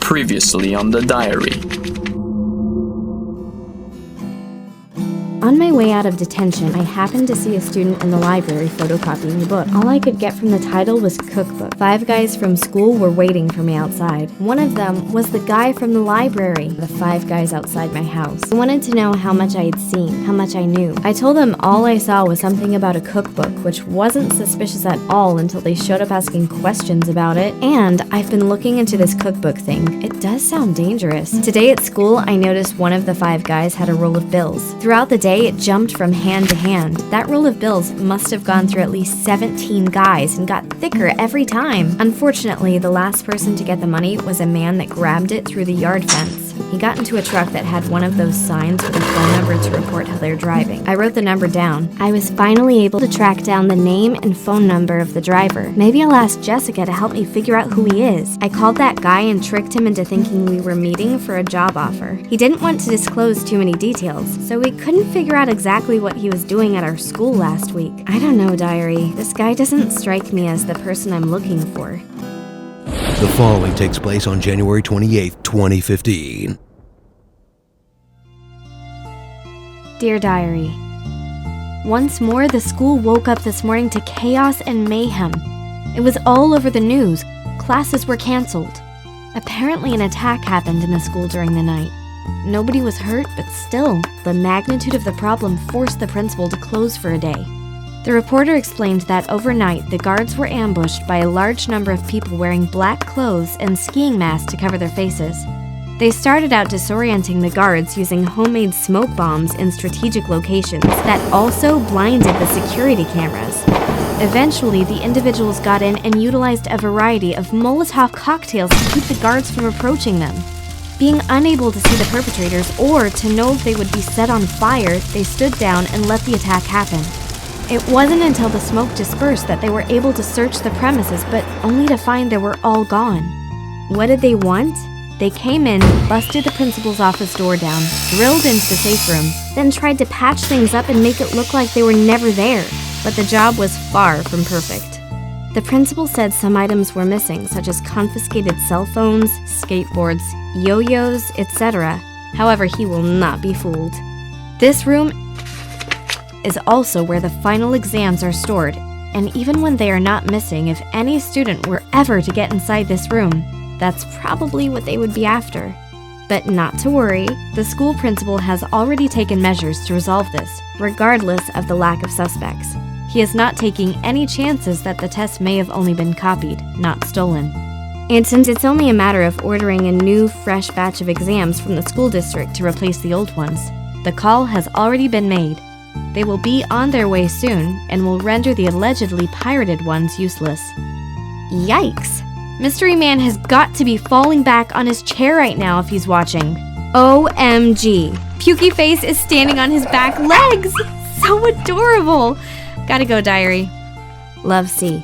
Previously on the diary. On my way out of detention, I happened to see a student in the library photocopying a book. All I could get from the title was cookbook. 5 guys from school were waiting for me outside. One of them was the guy from the library, the 5 guys outside my house. He wanted to know how much I had seen, how much I knew. I told him all I saw was something about a cookbook, which wasn't suspicious at all until they showed up asking questions about it. And I've been looking into this cookbook thing. It does sound dangerous. Today at school, I noticed one of the 5 guys had a roll of bills. Throughout the day, it jumped from hand to hand. That roll of bills must have gone through at least 17 guys and got thicker every time. Unfortunately, the last person to get the money was a man that grabbed it through the yard fence. He got into a truck that had one of those signs with a phone number to report how they're driving. I wrote the number down. I was finally able to track down the name and phone number of the driver. Maybe I'll ask Jessica to help me figure out who he is. I called that guy and tricked him into thinking we were meeting for a job offer. He didn't want to disclose too many details, so we couldn't figure out exactly what he was doing at our school last week. I don't know, diary. This guy doesn't strike me as the person I'm looking for. The following takes place on January 28, 2015. Dear Diary, once more the school woke up this morning to chaos and mayhem. It was all over the news. Classes were canceled. Apparently an attack happened in the school during the night. Nobody was hurt, but still, the magnitude of the problem forced the principal to close for a day. The reporter explained that overnight, the guards were ambushed by a large number of people wearing black clothes and skiing masks to cover their faces. They started out disorienting the guards using homemade smoke bombs in strategic locations that also blinded the security cameras. Eventually, the individuals got in and utilized a variety of Molotov cocktails to keep the guards from approaching them. Being unable to see the perpetrators or to know if they would be set on fire, they stood down and let the attack happen. It wasn't until the smoke dispersed that they were able to search the premises, but only to find they were all gone. What did they want? They came in, busted the principal's office door down, drilled into the safe room, then tried to patch things up and make it look like they were never there. But the job was far from perfect. The principal said some items were missing, such as confiscated cell phones, skateboards, yo-yos, etc. However, he will not be fooled. This room is also where the final exams are stored, and even when they are not missing, if any student were ever to get inside this room, that's probably what they would be after. But not to worry, the school principal has already taken measures to resolve this, regardless of the lack of suspects. He is not taking any chances that the test may have only been copied, not stolen. And since it's only a matter of ordering a new, fresh batch of exams from the school district to replace the old ones, the call has already been made. They will be on their way soon and will render the allegedly pirated ones useless. Yikes! Mystery Man has got to be falling back on his chair right now if he's watching. OMG! Pukey Face is standing on his back legs! So adorable! Gotta go, diary. Love, C.